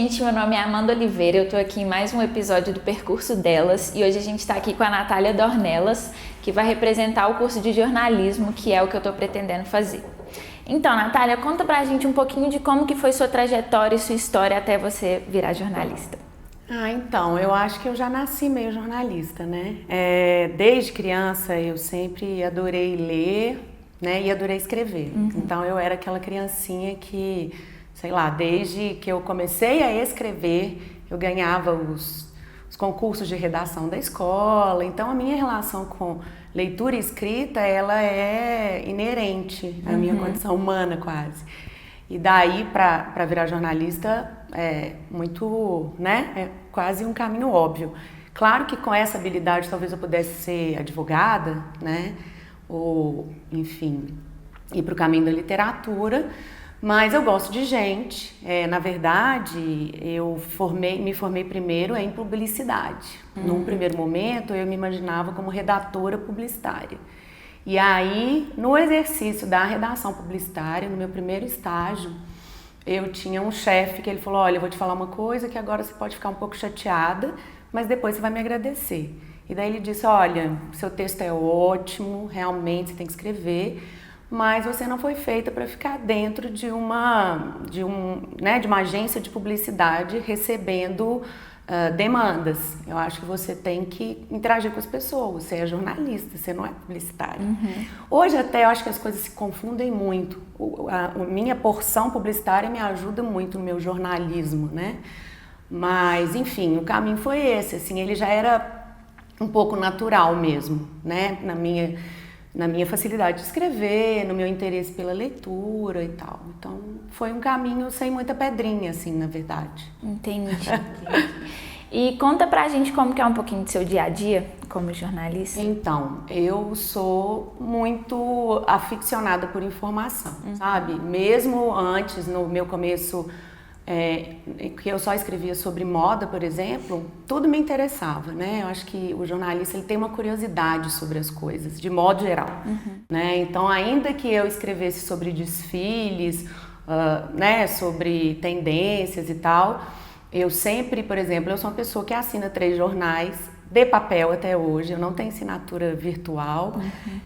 gente, meu nome é Amanda Oliveira, eu tô aqui em mais um episódio do Percurso Delas e hoje a gente tá aqui com a Natália Dornelas, que vai representar o curso de jornalismo, que é o que eu tô pretendendo fazer. Então, Natália, conta pra gente um pouquinho de como que foi sua trajetória e sua história até você virar jornalista. Então, eu acho que eu já nasci meio jornalista, né? Desde criança eu sempre adorei ler, né? E adorei escrever. Então eu era aquela criancinha que, sei lá, desde que eu comecei a escrever, eu ganhava os concursos de redação da escola. Então a minha relação com leitura e escrita, ela é inerente à minha condição humana quase. E daí para virar jornalista é muito, né? É quase um caminho óbvio. Claro que com essa habilidade talvez eu pudesse ser advogada, né? Ou, enfim, ir para o caminho da literatura, mas eu gosto de gente. Na verdade, eu me formei primeiro em publicidade. Num primeiro momento, eu me imaginava como redatora publicitária. E aí, no exercício da redação publicitária, no meu primeiro estágio, eu tinha um chefe que ele falou: olha, eu vou te falar uma coisa que agora você pode ficar um pouco chateada, mas depois você vai me agradecer. E daí ele disse: olha, seu texto é ótimo, realmente você tem que escrever, mas você não foi feita para ficar dentro de uma agência de publicidade recebendo demandas. Eu acho que você tem que interagir com as pessoas, você é jornalista, você não é publicitário. Hoje até eu acho que as coisas se confundem muito. A minha porção publicitária me ajuda muito no meu jornalismo, né? Mas, enfim, o caminho foi esse, assim, ele já era um pouco natural mesmo, né? Na minha facilidade de escrever, no meu interesse pela leitura e tal. Então, foi um caminho sem muita pedrinha, assim, na verdade. Entendi. E conta pra gente como que é um pouquinho do seu dia a dia como jornalista. Então, eu sou muito aficionada por informação, sabe? Mesmo antes, no meu começo, que eu só escrevia sobre moda, por exemplo, tudo me interessava, né? Eu acho que o jornalista ele tem uma curiosidade sobre as coisas, de modo geral, né? Então, ainda que eu escrevesse sobre desfiles, né, sobre tendências e tal, eu sempre, por exemplo, eu sou uma pessoa que assina 3 jornais de papel até hoje, eu não tenho assinatura virtual,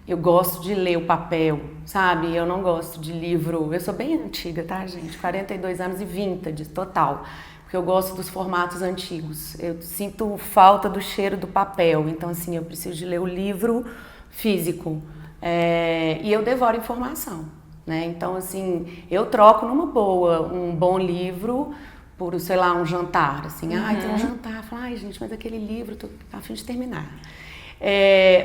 eu gosto de ler o papel, sabe? Eu não gosto de livro, eu sou bem antiga, tá, gente? 42 anos e vintage, total, porque eu gosto dos formatos antigos, eu sinto falta do cheiro do papel, então assim, eu preciso de ler o livro físico, e eu devoro informação, né? Então assim, eu troco numa boa um bom livro por, sei lá, um jantar, assim, tem um jantar, falo, gente, mas aquele livro, tô a fim de terminar.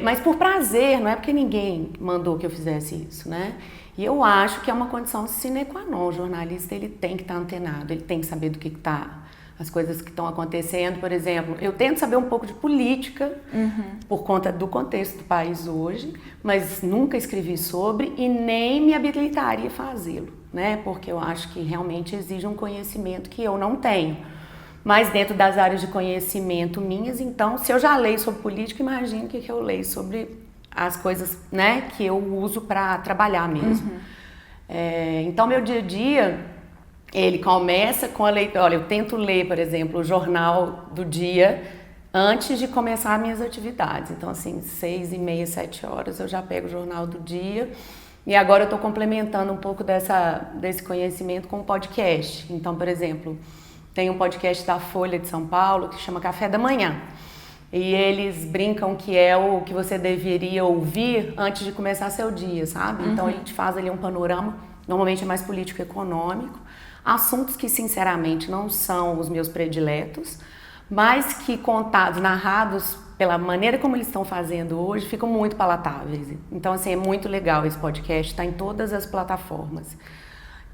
Mas por prazer, não é porque ninguém mandou que eu fizesse isso, né? E eu acho que é uma condição sine qua non, o jornalista, ele tem que estar antenado, ele tem que saber do que tá, as coisas que estão acontecendo, por exemplo, eu tento saber um pouco de política, por conta do contexto do país hoje, mas nunca escrevi sobre e nem me habilitaria a fazê-lo, né? Porque eu acho que realmente exige um conhecimento que eu não tenho. Mas dentro das áreas de conhecimento minhas, então, se eu já leio sobre política, imagino que eu leio sobre as coisas, né, que eu uso para trabalhar mesmo. Então, meu dia a dia, ele começa com a leitura. Olha, eu tento ler, por exemplo, o jornal do dia antes de começar minhas atividades. Então, assim, 6h30, 7 horas, eu já pego o jornal do dia. E agora eu estou complementando um pouco desse conhecimento com o podcast. Então, por exemplo, tem um podcast da Folha de São Paulo que chama Café da Manhã. E eles brincam que é o que você deveria ouvir antes de começar seu dia, sabe? Então, ele te faz ali um panorama, normalmente é mais político-econômico, assuntos que, sinceramente, não são os meus prediletos, mas que contados, narrados pela maneira como eles estão fazendo hoje, ficam muito palatáveis. Então, assim, é muito legal esse podcast, está em todas as plataformas.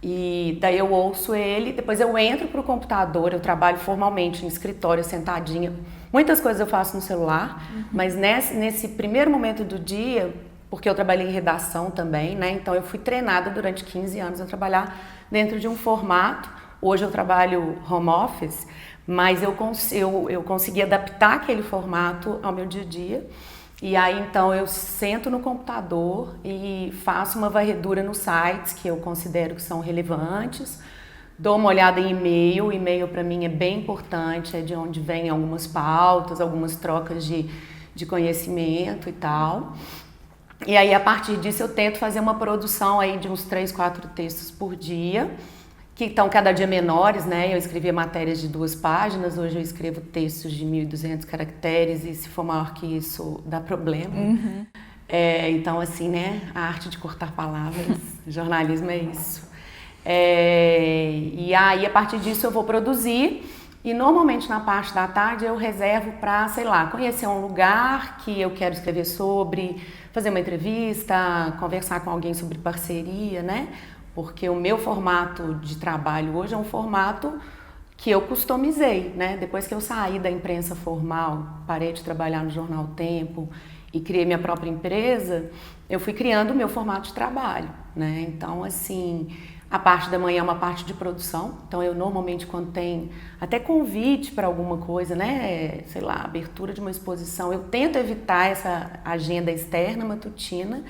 E daí eu ouço ele, depois eu entro para o computador, eu trabalho formalmente em escritório, sentadinha. Muitas coisas eu faço no celular, mas nesse primeiro momento do dia, porque eu trabalhei em redação também, né? Então eu fui treinada durante 15 anos a trabalhar dentro de um formato. Hoje eu trabalho home office, mas eu consegui adaptar aquele formato ao meu dia a dia. E aí, então, eu sento no computador e faço uma varredura nos sites que eu considero que são relevantes, dou uma olhada em e-mail. O e-mail para mim é bem importante, é de onde vem algumas pautas, algumas trocas de conhecimento e tal. E aí, a partir disso, eu tento fazer uma produção aí de uns 3, 4 textos por dia, que estão cada dia menores, né? Eu escrevia matérias de 2 páginas, hoje eu escrevo textos de 1.200 caracteres e se for maior que isso, dá problema. Então, assim, né? A arte de cortar palavras, jornalismo é isso. E aí, a partir disso, eu vou produzir e normalmente na parte da tarde eu reservo para, sei lá, conhecer um lugar que eu quero escrever sobre, fazer uma entrevista, conversar com alguém sobre parceria, né? Porque o meu formato de trabalho hoje é um formato que eu customizei, né? Depois que eu saí da imprensa formal, parei de trabalhar no Jornal Tempo e criei minha própria empresa, eu fui criando o meu formato de trabalho, né? Então, assim, a parte da manhã é uma parte de produção. Então, eu normalmente, quando tem até convite para alguma coisa, né? Sei lá, abertura de uma exposição, eu tento evitar essa agenda externa matutina,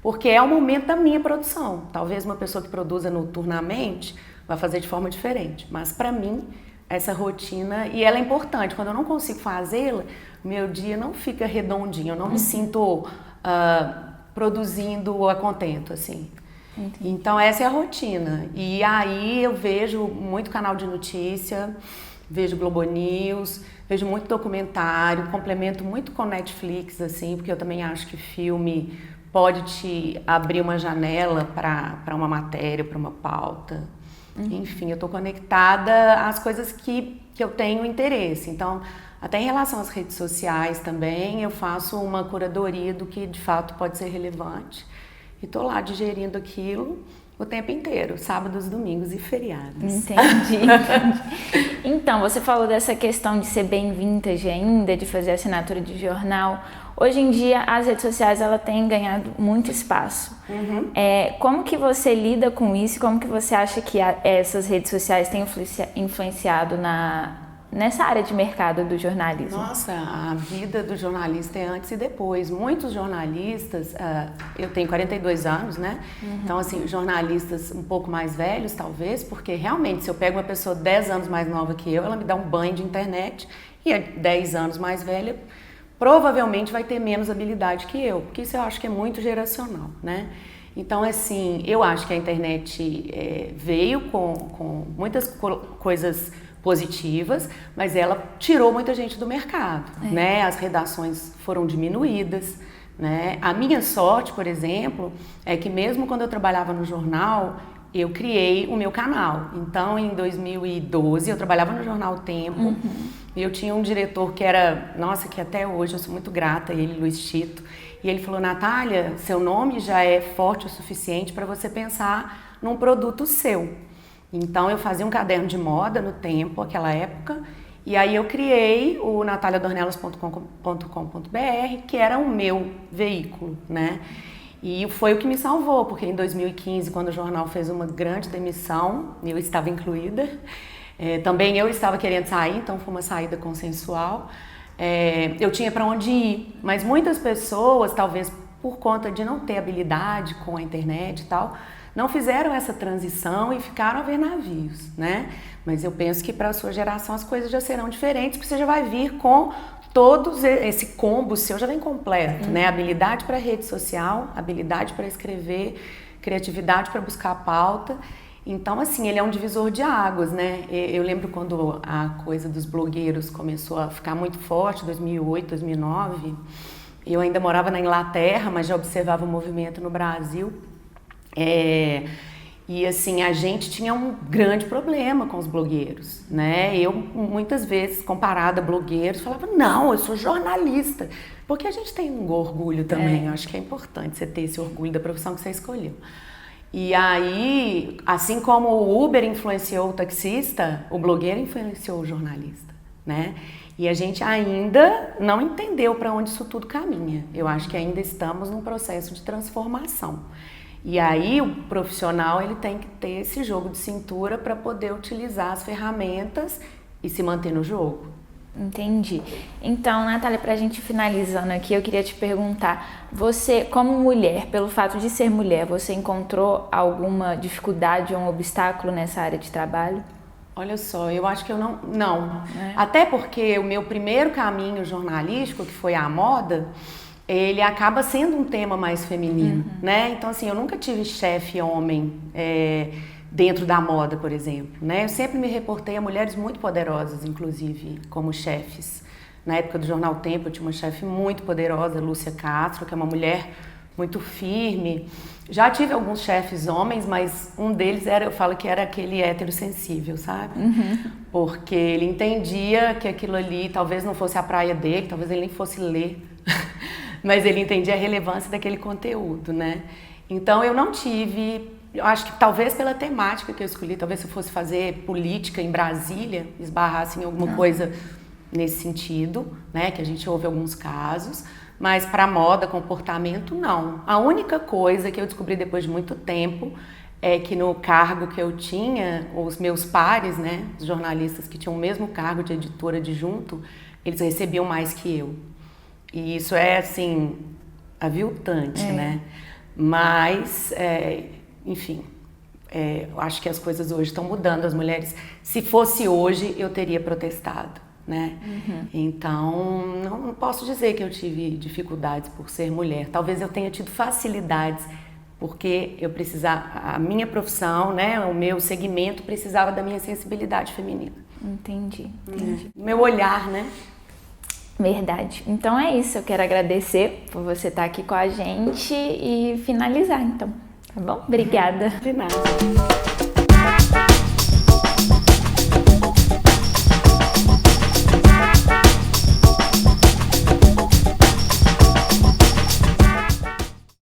porque é o momento da minha produção. Talvez uma pessoa que produza noturnamente vai fazer de forma diferente, mas para mim essa rotina, e ela é importante, quando eu não consigo fazê-la, meu dia não fica redondinho, eu não me sinto produzindo a contento, assim. Entendi. Então essa é a rotina, e aí eu vejo muito canal de notícia, vejo Globo News, vejo muito documentário, complemento muito com Netflix, assim, porque eu também acho que filme pode te abrir uma janela para uma matéria, para uma pauta. Enfim, eu estou conectada às coisas que eu tenho interesse. Então, até em relação às redes sociais também, eu faço uma curadoria do que de fato pode ser relevante. E estou lá digerindo aquilo o tempo inteiro, sábados, domingos e feriados. Entendi. Então, você falou dessa questão de ser bem vintage ainda, de fazer assinatura de jornal. Hoje em dia, as redes sociais elas têm ganhado muito espaço. Como que você lida com isso? Como que você acha que essas redes sociais têm influenciado nessa área de mercado do jornalismo? Nossa, a vida do jornalista é antes e depois. Muitos jornalistas, eu tenho 42 anos, né? Então, assim, jornalistas um pouco mais velhos, talvez, porque realmente, se eu pego uma pessoa 10 anos mais nova que eu, ela me dá um banho de internet, e é 10 anos mais velha, provavelmente vai ter menos habilidade que eu, porque isso eu acho que é muito geracional, né? Então, assim, eu acho que a internet veio com muitas coisas positivas, mas ela tirou muita gente do mercado, né? As redações foram diminuídas, né? A minha sorte, por exemplo, é que mesmo quando eu trabalhava no jornal, eu criei o meu canal. Então, em 2012, eu trabalhava no Jornal Tempo, e eu tinha um diretor que era, nossa, que até hoje eu sou muito grata a ele, Luiz Tito, e ele falou: Natália, seu nome já é forte o suficiente para você pensar num produto seu. Então, eu fazia um caderno de moda no Tempo, aquela época, e aí eu criei o nataliadornelas.com.br, que era o meu veículo, né? E foi o que me salvou, porque em 2015, quando o jornal fez uma grande demissão, eu estava incluída, também eu estava querendo sair, então foi uma saída consensual, eu tinha para onde ir, mas muitas pessoas, talvez por conta de não ter habilidade com a internet e tal, não fizeram essa transição e ficaram a ver navios, né? Mas eu penso que para a sua geração as coisas já serão diferentes, porque você já vai vir com todos esse combo seu já vem completo, né? Habilidade para rede social, habilidade para escrever, criatividade para buscar a pauta. Então, assim, ele é um divisor de águas, né? Eu lembro quando a coisa dos blogueiros começou a ficar muito forte, 2008, 2009, eu ainda morava na Inglaterra, mas já observava o movimento no Brasil. E assim, a gente tinha um grande problema com os blogueiros, né? Eu, muitas vezes, comparada a blogueiros, falava: não, eu sou jornalista. Porque a gente tem um orgulho também, eu acho que é importante você ter esse orgulho da profissão que você escolheu. E aí, assim como o Uber influenciou o taxista, o blogueiro influenciou o jornalista, né? E a gente ainda não entendeu para onde isso tudo caminha. Eu acho que ainda estamos num processo de transformação. E aí o profissional ele tem que ter esse jogo de cintura para poder utilizar as ferramentas e se manter no jogo, Entendi. Então, Natália, pra gente finalizando aqui, eu queria te perguntar, você, como mulher, pelo fato de ser mulher, você encontrou alguma dificuldade ou um obstáculo nessa área de trabalho? Olha só, eu acho que eu não. Até porque o meu primeiro caminho jornalístico, que foi a moda, ele acaba sendo um tema mais feminino, né? Então, assim, eu nunca tive chefe homem dentro da moda, por exemplo, né? Eu sempre me reportei a mulheres muito poderosas, inclusive, como chefes. Na época do Jornal Tempo, eu tinha uma chefe muito poderosa, Lúcia Castro, que é uma mulher muito firme. Já tive alguns chefes homens, mas um deles eu falo que era aquele hétero sensível, sabe? Porque ele entendia que aquilo ali talvez não fosse a praia dele, talvez ele nem fosse ler, mas ele entendia a relevância daquele conteúdo, né? Então eu não tive, eu acho que talvez pela temática que eu escolhi, talvez se eu fosse fazer política em Brasília, esbarrasse em alguma coisa nesse sentido, né? Que a gente ouve alguns casos. Mas para moda, comportamento, não. A única coisa que eu descobri depois de muito tempo é que no cargo que eu tinha, os meus pares, né, os jornalistas que tinham o mesmo cargo de editora adjunto, eles recebiam mais que eu. E isso é, assim, aviltante, né? Mas, enfim, eu acho que as coisas hoje estão mudando. As mulheres, se fosse hoje, eu teria protestado. Né? Então, não posso dizer que eu tive dificuldades por ser mulher. Talvez eu tenha tido facilidades porque a minha profissão, né, o meu segmento precisava da minha sensibilidade feminina. Entendi. Meu olhar, né? Verdade. Então é isso, eu quero agradecer por você estar aqui com a gente e finalizar, então. Tá bom? Obrigada. De nada.